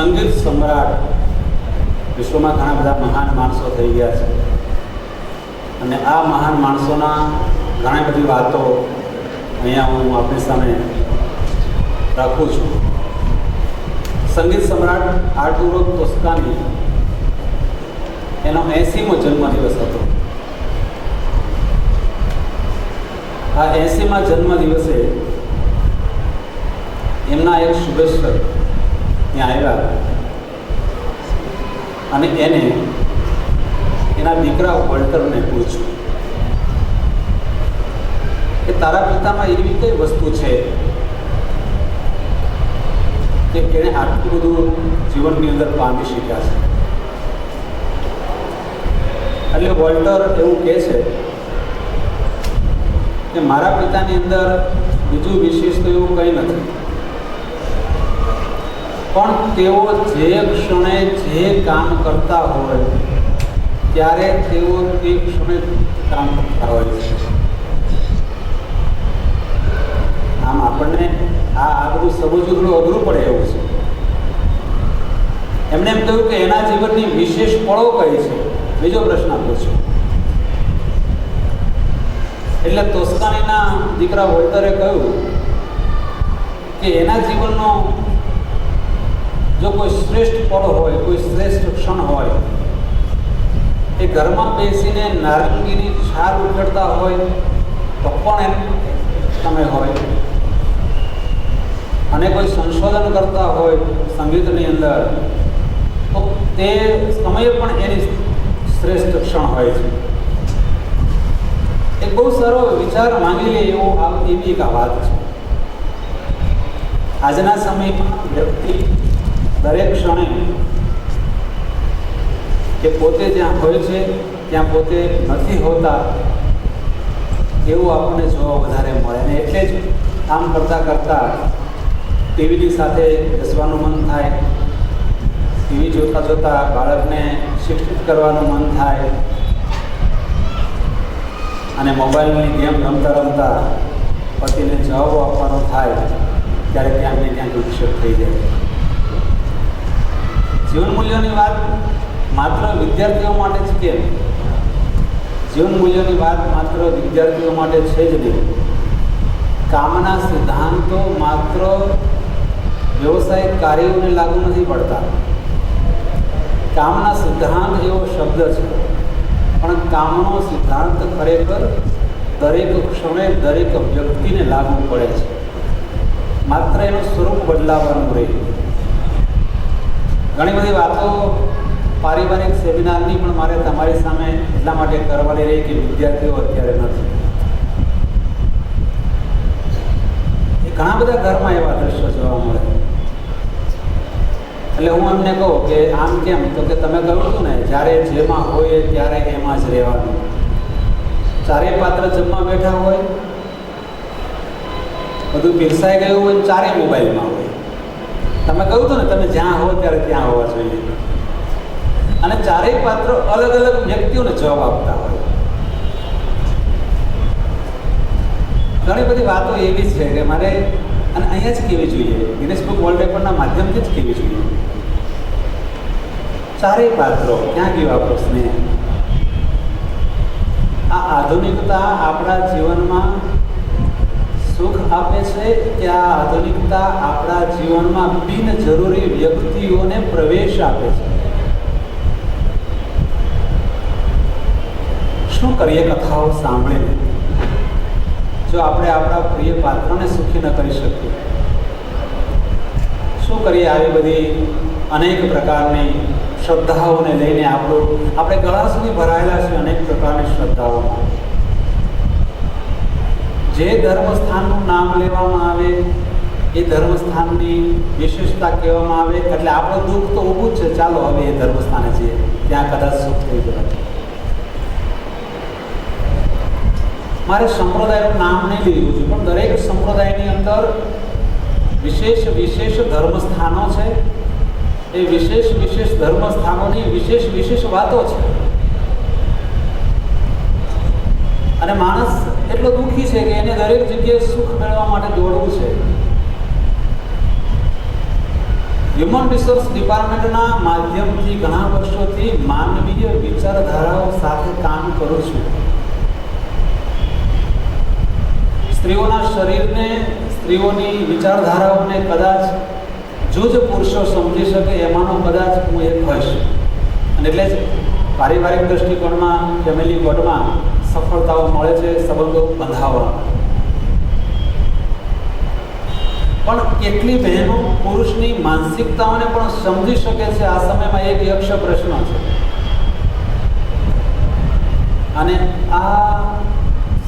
સંગીત સમ્રાટ વિશ્વમાં ઘણા બધા મહાન માણસો થઈ ગયા છે અને આ મહાન માણસોના ઘણી બધી વાતો અહીંયા હું આપણી સામે રાખું છું. સંગીત સમ્રાટ આર્ટુરો તોસ્કાની એનો 80મો જન્મદિવસ હતો. આ 80મા જન્મદિવસે એમના એક શુભેચ્છક ત્યાં આવ્યા અને એને એના દીકરા વોલ્ટરને પૂછ્યું કે તારા પિતામાં એવી કઈ વસ્તુ છે કે એણે આટલું બધું જીવનની અંદર પામી શક્યા છે. એટલે વોલ્ટર એવું કહે છે કે મારા પિતાની અંદર બીજું વિશેષ તો એવું કંઈ નથી, પણ તેઓ જે ક્ષણે જે કામ કરતા હોય ત્યારે તેઓ તે ક્ષણે કામ કરતા હોય છે. આમ આપણને આ બધું સમજવું થોડું અઘરું પડે એવું છે. એમને એમ કહ્યું કે એના જીવનની વિશેષ પળો કઈ છે. બીજો પ્રશ્ન પૂછ્યો એટલે તોસ્કાનીના દીકરા વોલ્ટરે કહ્યું કે એના જીવનનો જો કોઈ શ્રેષ્ઠ પળ હોય, કોઈ શ્રેષ્ઠ ક્ષણ હોય, એ ઘરમાં બેસીને નારંગીની છાલ ઉખેડતા હોય તો પણ એમ સમય હોય, અને કોઈ સંશોધન કરતા હોય સંગીતની અંદર તો તે સમયે પણ એની શ્રેષ્ઠ ક્ષણ હોય છે. એક બહુ સારો વિચાર માંગી લે એવી એક વાત છે. આજના સમયમાં વ્યક્તિ દરેક ક્ષણે કે પોતે જ્યાં હોય છે ત્યાં પોતે નથી હોતા એવું આપણને જોવા વધારે મળે. અને એટલે જ કામ કરતાં કરતાં ટીવીની સાથે બેસવાનું મન થાય, ટીવી જોતાં જોતાં બાળકને શિક્ષિત કરવાનું મન થાય, અને મોબાઈલની ગેમ રમતા રમતા પતિને જવાબો આપવાનો થાય ત્યારે ક્યાંક ને ક્યાંક વિક્ષેપ થઈ જાય. જીવન મૂલ્યોની વાત માત્ર વિદ્યાર્થીઓ માટે જ કેમ? જીવન મૂલ્યોની વાત માત્ર વિદ્યાર્થીઓ માટે છે જ નહીં. કામના સિદ્ધાંતો માત્ર વ્યવસાયિક કાર્યોને લાગુ નથી પડતા. કામના સિદ્ધાંત એવો શબ્દ છે, પણ કામનો સિદ્ધાંત ખરેખર દરેક ક્ષણે દરેક વ્યક્તિને લાગુ પડે છે. માત્ર એનું સ્વરૂપ બદલાવાનું રહે. ઘણી બધી વાતો પારિવારિક સેમિનારની પણ મારે તમારી સામે એટલા માટે કરવાની રહી કે વિદ્યાર્થીઓ અત્યારે નથી. એ ઘણા બધા ઘરમાં એવા દ્રશ્યો જોવા મળે. એટલે હું એમને કહું કે આમ કેમ? તો કે તમે કહ્યું હતું ને, જ્યારે જેમાં હોય ત્યારે એમાં જ રહેવાનું. ચારેય પાત્ર જમવા બેઠા હોય, બધું પીરસાઈ ગયું હોય, ચારે મોબાઈલમાં હોય. તમે કહ્યું હતું ને તમે જ્યાં હો ત્યારે ત્યાં હોવા જોઈએ. અને ચારેય પાત્ર અલગ અલગ વ્યક્તિઓને જવાબ આપતા હોય. ઘણી બધી વાતો એવી છે કે મારે અને અહીંયા જ કહેવી જોઈએ, ગિનેસ બુક વર્લ્ડ રેકોર્ડના માધ્યમથી જ કહેવી જોઈએ. ચારેય પાત્રો ક્યાં ગયું આપણો સ્નેહ? આ આધુનિકતા આપણા જીવનમાં સુખ આપે છે કે આ આધુનિકતા આપણા જીવનમાં બિનજરૂરી વ્યક્તિઓને પ્રવેશ આપે છે? શું કરીએ કથાઓ સાંભળીને જો આપણે આપણા પ્રિય પાત્રને સુખી ન કરી શકીએ? શું કરીએ આવી બધી અનેક પ્રકારની શ્રદ્ધાઓને લઈને આપણે ગળા સુધી ભરાયેલા છે અનેક પ્રકારની શ્રદ્ધાઓમાં. જે ધર્મસ્થાનનું નામ લેવામાં આવે એ ધર્મસ્થાનની વિશેષતા કહેવામાં આવે એટલે આપણું દુઃખ તો ઊભું જ છે. ચાલો હવે એ ધર્મસ્થાને જઈએ, ત્યાં કદાચ સુખ થઈ જાય. મારે સંપ્રદાયનું નામ નહીં લીધું છે, પણ દરેક સંપ્રદાયની અંદર વિશેષ વિશેષ ધર્મસ્થાનો છે. એ વિશેષ વિશેષ ધર્મસ્થાનોની વિશેષ વિશેષ વાતો છે. અને માણસ એટલો દુઃખી છે કે એને દરેક જગ્યાએ સુખ મેળવવા માટે દોડવું છે. હ્યુમન રિસોર્સ ડિપાર્ટમેન્ટના માધ્યમથી ઘણા વર્ષોથી માનવીય વિચારધારાઓ સાથે કામ કરું છું. સ્ત્રીઓના શરીરને, સ્ત્રીઓની વિચારધારાઓને કદાચ જો જ પુરુષો સમજી શકે એમાંનો કદાચ હું એક હોઈશ. અને એટલે જ પારિવારિક દૃષ્ટિકોણમાં, ફેમિલી કોડમાં સફળતાઓ મળે છે સંબંધો બંધાવવામાં. પણ કેટલી બહેનો પુરુષની માનસિકતાઓને પણ સમજી શકે છે, આ સમયમાં એક યક્ષ પ્રશ્ન છે. અને આ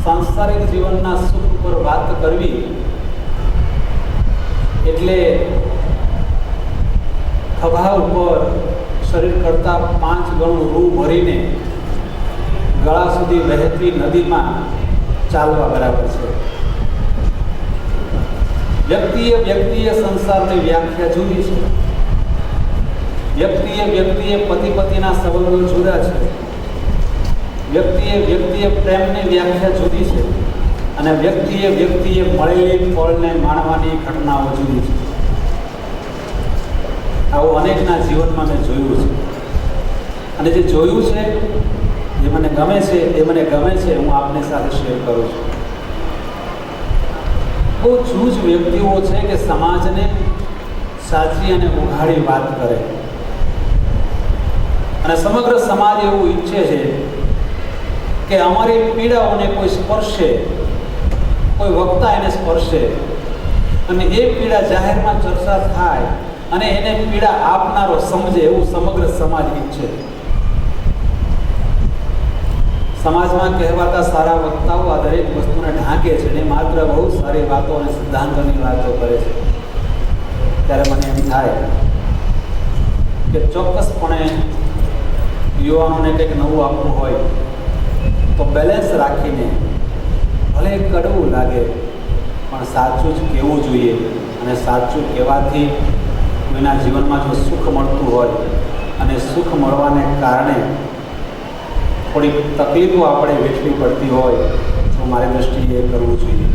સાંસારિક જીવનના સુખ ઉપર વાત કરવી એટલે ખભા ઉપર શરીર કરતાં 5 ગણું રૂ ભરીને ગળા સુધી વહેતી નદીમાં ચાલવા બરાબર છે. વ્યક્તિએ સંસારની વ્યાખ્યા જુદી છે. વ્યક્તિએ પતિ પતિના સંબંધો જુદા છે. વ્યક્તિએ પ્રેમની વ્યાખ્યા જુદી છે. અને વ્યક્તિએ મળેલી ફળને માણવાની ઘટનાઓ જુદી છે. આવું અનેકના જીવનમાં મેં જોયું છે. અને જે જોયું છે, જે મને ગમે છે, હું આપની સાથે શેર કરું છું. બહુ જૂજ વ્યક્તિઓ છે કે સમાજને સાચી અને ઉઘાડી વાત કરે, અને સમગ્ર સમાજ એવું ઈચ્છે છે કે અમારી પીડાઓને કોઈ સ્પર્શે, કોઈ વક્તા એને સ્પર્શે અને એ પીડા જાહેરમાં ચર્ચા થાય અને એને પીડા આપનારો સમજે, એવું સમગ્ર સમાજ ઈચ્છે. સમાજમાં કહેવાતા સારા વક્તાઓ આ દરેક વસ્તુને ઢાંકે છે અને માત્ર બહુ સારી વાતો અને સિદ્ધાંતોની વાતો કરે છે. ત્યારે મને એમ થાય કે ચોક્કસપણે યુવાનોને કંઈક નવું આપવું હોય તો બેલેન્સ રાખીને, ભલે કડવું લાગે પણ સાચું જ કહેવું જોઈએ. અને સાચું કહેવાથી કોઈના જીવનમાં જો સુખ મળતું હોય અને સુખ મળવાને કારણે થોડી તકલીફો આપણે વેઠવી પડતી હોય તો મારી દૃષ્ટિએ કરવું જોઈએ.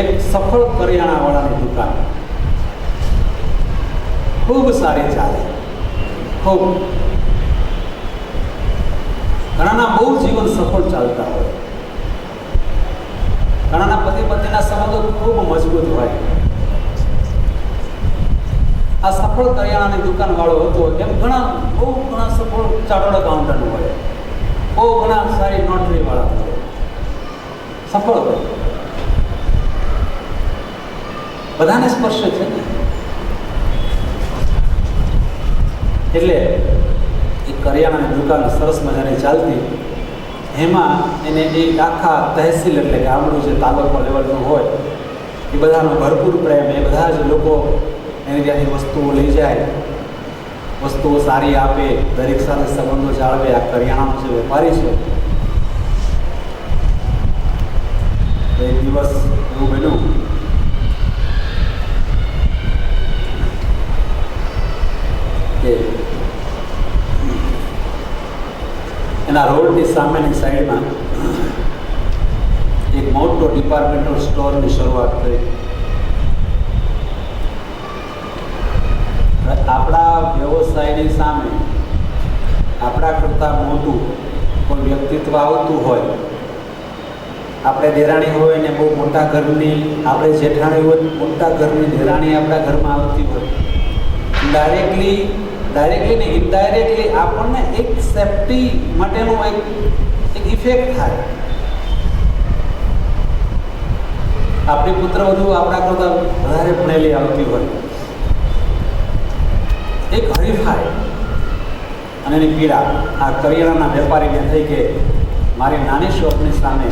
એક સફળ કરિયાણાવાળાની દુકાન ખૂબ સારી ચાલે, ખૂબ ઘણાના બહુ જીવન સફળ ચાલતા હોય, ઘણાના પતિ પત્નીના સંબંધો ખૂબ મજબૂત હોય. આ સફળ કરિયાણાની દુકાન વાળો હતો એમ બહુ ઘણા સફળ ચાર્ટર્ડ એકાઉન્ટન્ટ હોય, બહુ ઘણા સારી નોટરી વાળા હોય, સફળ હોય, બધાને સ્પર્શે છે ને. એટલે એ કરિયાણાની દુકાન સરસ મજાની ચાલતી, એમાં એને એક આખા તહેસીલ એટલે કે ગામડું જે તાલુકા લેવલનું હોય એ બધાનો ભરપૂર પ્રેમ. એ બધા જ લોકો એની ત્યાંથી વસ્તુઓ લઈ જાય, વસ્તુઓ સારી આપે, દરેક સાથે સંબંધો જાળવે. આ કરિયાણાનો જે વેપારી છે, એક દિવસ એવું બન્યું કે એના રોડની સામેની સાઈડમાં એક મોટો ડિપાર્ટમેન્ટલ સ્ટોરની શરૂઆત કરી. આપણા વ્યવસાયની સામે આપણા કરતાં મોટું કોઈ વ્યક્તિત્વ આવતું હોય, આપણે દેરાણી હોય ને બહુ મોટા ઘરની, આપણે જેઠાણી હોય મોટા ઘરની દેરાણી આપણા ઘરમાં આવતી હોય, ડાયરેક્ટલી ને ઇનડાયરેક્ટલી આપણને એક સેફટી માટેનો એક ઇફેક્ટ થાય. આપણી પુત્રવધુ આપણા કરતાં વધારે ભણેલી આવતી હોય, એક હરીફાઈ અને એની પીડા આ કરિયાણાના વેપારીને થઈ કે મારી નાની શોપની સામે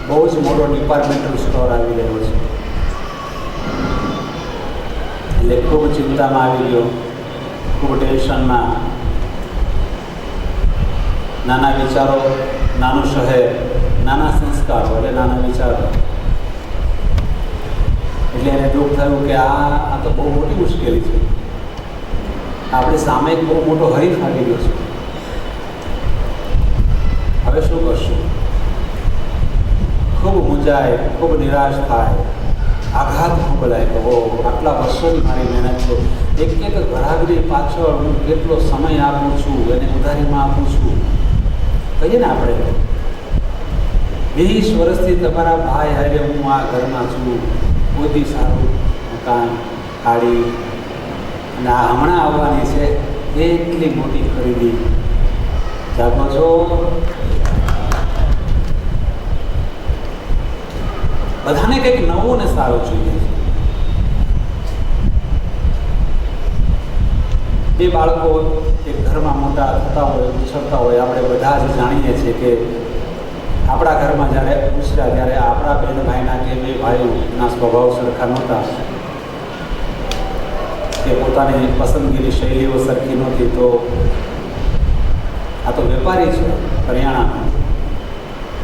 બહુ જ મોટો ડિપાર્ટમેન્ટલ સ્ટોર આવી રહ્યો છે. એટલે ખૂબ ચિંતામાં આવી ગયો, ખૂબ ટેન્શનમાં. નાના વિચારો, નાનું શહેર, નાના સંસ્કારો એટલે નાના વિચારો. એટલે એને દુઃખ થયું કે આ તો બહુ મોટી મુશ્કેલી છે. આપણી સામે એક બહુ મોટો હરીફ આવી ગયો છે, હવે શું કરશું? ખૂબ મૂંઝાય, ખૂબ નિરાશ થાય, આઘાત ખૂબ લાગે. આટલા વર્ષોની મારી મહેનત છે, એક એક ગ્રાહકની પાછળ હું કેટલો સમય આપું છું, એને ઉધારીમાં આપું છું. કહીએ ને આપણે 20 વર્ષથી તમારા ભાઈ હારે હું આ ઘરમાં છું, મોટી સારું મકાન, ગાડી, અને આ હમણાં આવવાની છે એટલી મોટી ખરીદી. જાગો છો? બધાને કંઈક નવું ને સારું જોઈએ છે. બે બાળકો એક ઘરમાં મોટા થતા હોય, ઉછળતા હોય, આપણે બધા જ જાણીએ છીએ કે આપણા ઘરમાં જ્યારે ઉછર્યા ત્યારે આપણા બેન ભાઈના કે બે ભાઈઓના સ્વભાવ સરખા નહોતા, કે પોતાની પસંદગીની શૈલીઓ સરખી નહોતી. તો આ તો વેપારી છે હરિયાણાનો,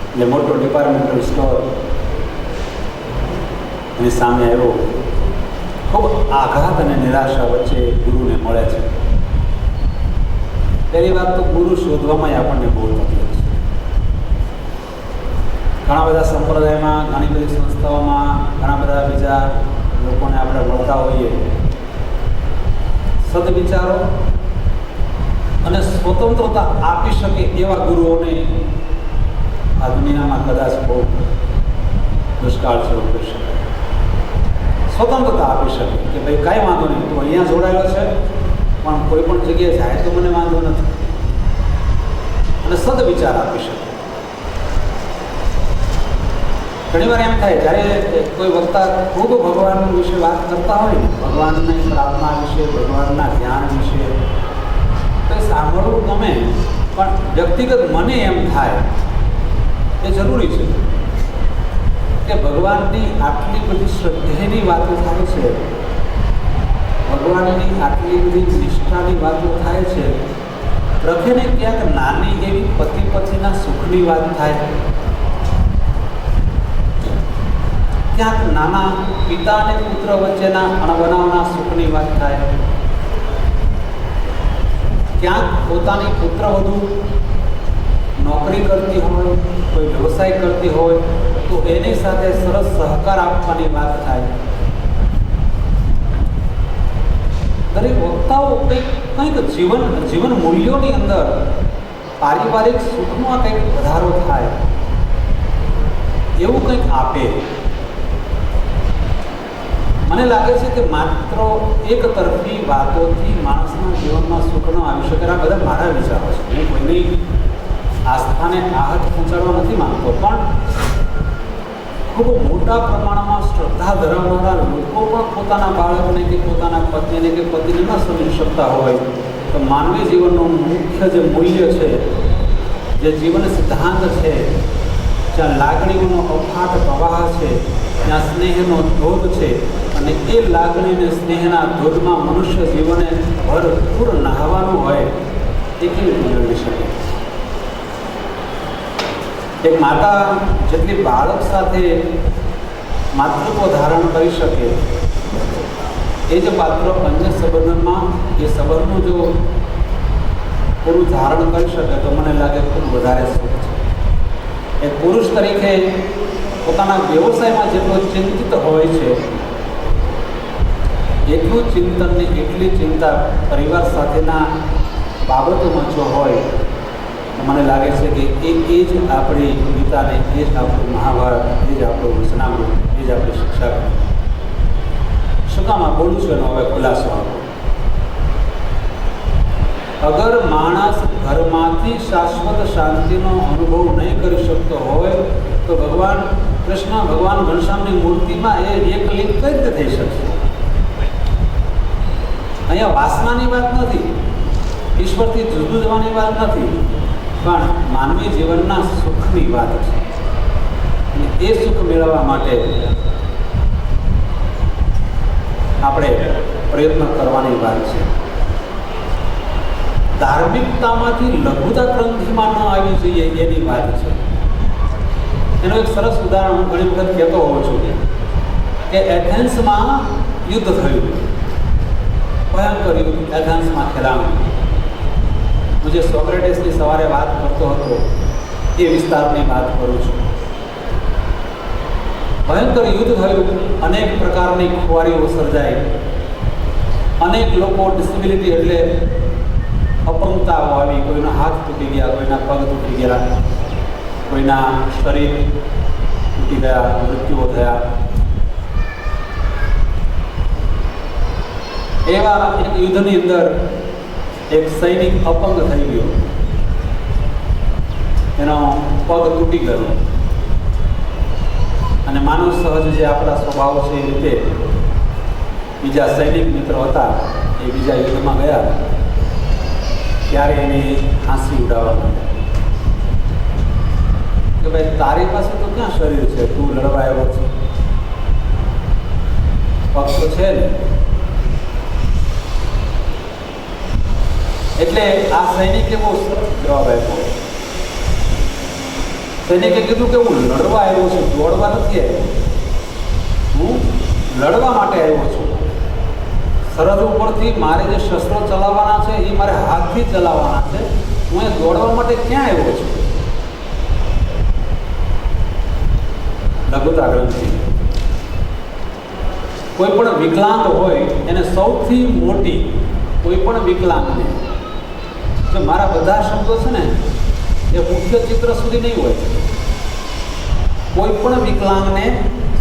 એટલે મોટો ડિપાર્ટમેન્ટલ સ્ટોર એની સામે આવ્યો. ખૂબ આઘાત અને નિરાશા વચ્ચે ગુરુને મળે છે. પહેલી વાત તો ગુરુ શોધવામાં આપણને બહુ તકલીફ છે. ઘણા બધા સંપ્રદાયમાં, ઘણી બધી સંસ્થાઓમાં, ઘણા બધા બીજા લોકોને આપણે મળતા હોઈએ. સદવિચારો અને સ્વતંત્રતા આપી શકે એવા ગુરુઓને આ દુનિયામાં કદાચ બહુ દુષ્કાળ છે એવું કહી શકાય. સ્વતંત્રતા આપી શકે કે ભાઈ કાંઈ વાંધો નહીં, તું અહીંયા જોડાયેલો છે પણ કોઈ પણ જગ્યાએ જાય તો મને વાંધો નથી, અને સદવિચાર આપી શકે. ઘણીવાર એમ થાય જ્યારે કોઈ વક્તા ખૂબ ભગવાન વિશે વાત કરતા હોય ને, ભગવાનની પ્રાર્થના વિશે, ભગવાનના ધ્યાન વિશે, તો એ સાંભળવું ગમે, પણ વ્યક્તિગત મને એમ થાય એ જરૂરી છે કે ભગવાનની આટલી બધી શ્રદ્ધેયની વાતો થાય છે, ભગવાનની આટલી બધી નિષ્ઠાની વાતો થાય છે, રખેને ક્યાંક નાની એવી પતિ પત્નીના સુખની વાત થાય, ક્યાંક નાના પિતા અને પુત્ર વચ્ચેના અણબનાવના સુખની વાત થાય, ક્યાંક પોતાની પુત્રવધુ નોકરી કરતી હોય, કોઈ વ્યવસાય કરતી હોય તો એની સાથે સરસ સહકાર આપવાની વાત થાય. દરેક વક્તાઓ કંઈક જીવન મૂલ્યોની અંદર પારિવારિક સુખમાં કંઈક વધારો થાય એવું કંઈક આપે. મને લાગે છે કે માત્ર એક તરફી વાતોથી માણસના જીવનમાં સુખ ન આવી શકે. આ બધા મારા વિચારો છે. હું કોઈની આસ્થાને આહત પહોંચાડવા નથી માંગતો, પણ ખૂબ મોટા પ્રમાણમાં શ્રદ્ધા ધરાવનારા લોકો પણ પોતાના બાળકને કે પોતાના પત્નીને કે પતિને ન સમજી શકતા હોય તો માનવી જીવનનું મુખ્ય જે મૂલ્ય છે, જે જીવન સિદ્ધાંત છે, જ્યાં લાગણીઓનો અફાટ પ્રવાહ છે, ત્યાં સ્નેહનો ધોધ છે, અને એ લાગણીને સ્નેહના ધોધમાં મનુષ્ય જીવને ભરપૂર નહાવાનું હોય એ કેવી રીતે મેળવી શકે? એક માતા જેટલી બાળક સાથે માતૃત્વ ધારણ કરી શકે એ જ પાત્ર અન્ય સંબંધમાં એ સંબંધનું જો પૂરું ધારણ કરી શકે તો મને લાગે ખૂબ વધારે સુખ છે. એક પુરુષ તરીકે પોતાના વ્યવસાયમાં જેટલો ચિંતિત હોય છે એટલું ચિંતન ને એટલી ચિંતા પરિવાર સાથેના બાબતોમાં જો હોય તો મને લાગે છે કે એ જ આપણી ગીતાને, એ જ આપણું મહાભારત, એ જ આપણું વચનામૃત, એ જ આપણી શિક્ષા. શું કામ આ બોલું છું એનો હવે ખુલાસો આપો. અગર માણસ ઘરમાંથી શાશ્વત શાંતિનો અનુભવ નહીં કરી શકતો હોય તો ભગવાન કૃષ્ણ, ભગવાન ઘનશ્યામની મૂર્તિમાં એ એક લિંગ કઈ રીતે થઈ શકશે? અહીંયા વાસનાની વાત નથી, ઈશ્વરથી જુદું જવાની વાત નથી, પણ માનવી જીવનના સુખની વાત છે. અને એ સુખ મેળવવા માટે આપણે પ્રયત્ન કરવાની વાત છે. ધાર્મિકતામાંથી લઘુતા ગ્રંથિમાં ન આવી જોઈએ એની વાત છે. એનું એક સરસ ઉદાહરણ હું ઘણી વખત કહેતો હોઉં છું કે એથેન્સમાં યુદ્ધ થયું, ભયંકર યુદ્ધ એથેન્સમાં ખેલાણું. હું જે સોક્રેટિસની સવારે વાત કરતો હતો એ વિસ્તારની વાત કરું છું. ભયંકર યુદ્ધ થયું, અનેક પ્રકારની ખુવારીઓ સર્જાઈ, અનેક લોકો ડિસેબિલિટી એટલે અપંગતાઓ આવી, કોઈના હાથ તૂટી ગયા, કોઈના પગ તૂટી ગયા, કોઈના શરીર તૂટી ગયા, મૃત્યુઓ થયા. એવા એક યુદ્ધની અંદર એક સૈનિક અપંગ થઈ ગયો, એનો પગ તૂટી ગયો અને માનવ સહજ જે આપણા સ્વભાવ છે એ રીતે બીજા સૈનિક મિત્રો હતા એ બીજા યુદ્ધમાં ગયા ત્યારે એની હાંસી ઉડાવવા માંડ્યા કે ભાઈ તારી પાસે તો ક્યાં શરીર છે, તું લડવા આવ્યો છે, પગ તો છે ને. એટલે આ સૈનિકે બહુ સરસ જવાબ આપ્યો. સૈનિકે કીધું કે હું લડવા આવ્યો છું, દોડવા નથી આવ્યો, હું લડવા માટે આવ્યો છું. સરહદ ઉપરથી મારે જે શસ્ત્રો ચલાવવાના છે એ મારે હાથથી ચલાવવાના છે, હું એ દોડવા માટે ક્યાં આવ્યો છું. લઘુતા ગ્રંથિ. કોઈ પણ વિકલાંગ હોય એને સૌથી મોટી, કોઈ પણ વિકલાંગને જો મારા બધા શબ્દો છે ને એ મુખ્ય ચિત્ર સુધી નહીં હોય. કોઈ પણ વિકલાંગને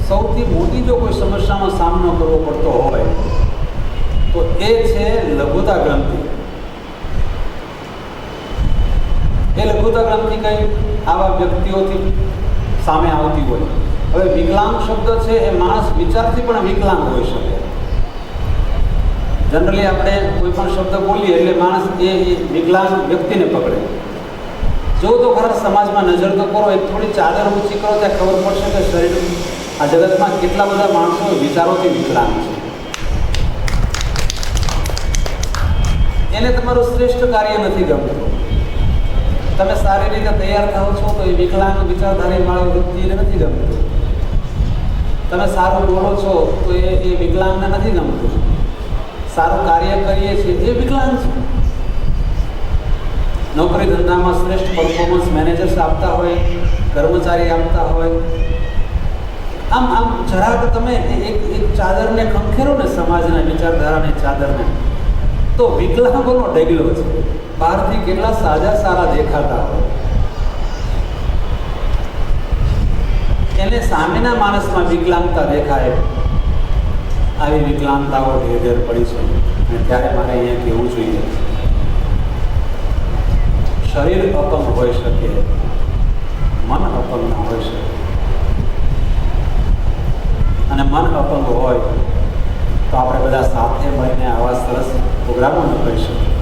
સૌથી મોટી જો કોઈ સમસ્યાનો સામનો કરવો પડતો હોય તો એ છે લઘુતા ગ્રંથિ. એ લઘુતા ગ્રંથિ કઈ આવા વ્યક્તિઓથી સામે આવતી હોય. હવે વિકલાંગ શબ્દ છે એ માણસ વિચારથી પણ વિકલાંગ હોઈ શકે. જનરલી આપણે કોઈ પણ શબ્દ બોલીએ એટલે માણસ એ વિકલાંગ વ્યક્તિને પકડે. જો તો ખરા સમાજમાં નજર તો કરો, એક થોડી ચાદર ઊંચી કરો ત્યાં ખબર પડશે કે શરીર આ જગતમાં કેટલા બધા માણસો વિચારોથી વિકલાંગ છે. એને તમારું શ્રેષ્ઠ કાર્ય નથી ગમતું. તમે સારી રીતે તૈયાર થાઓ છો તો એ વિકલાંગ વિચારધારી વાળી વ્યક્તિને નથી ગમતું. તમે સારું બોલો છો તો એ વિકલાંગને નથી ગમતું. સારું કાર્ય કરીએ છીએ એ વિકલાંગ છે. નોકરી ધંધામાં શ્રેષ્ઠ પરફોર્મન્સ મેનેજર્સ આપતા હોય, કર્મચારી આપતા હોય, આમ જરાક તમે એક ચાદરને ખંખેરો ને સમાજના વિચારધારાની ચાદરને, તો વિકલાંગોનો ઢગલો છે. બહારથી કેટલા સાજા સારા દેખાતા હોય, એને સામેના માણસમાં વિકલાંગતા દેખાય. આવી વિકલાંગતાઓ ઘેર ઘેર પડી છે. અને ત્યારે મારે અહીંયા કહેવું જોઈએ, શરીર અપંગ હોઈ શકે, મન અપંગ ન હોઈ શકે. અને મન અપંગ હોય તો આપણે બધા સાથે મળીને આવા સરસ પ્રોગ્રામો ન કરી શકીએ.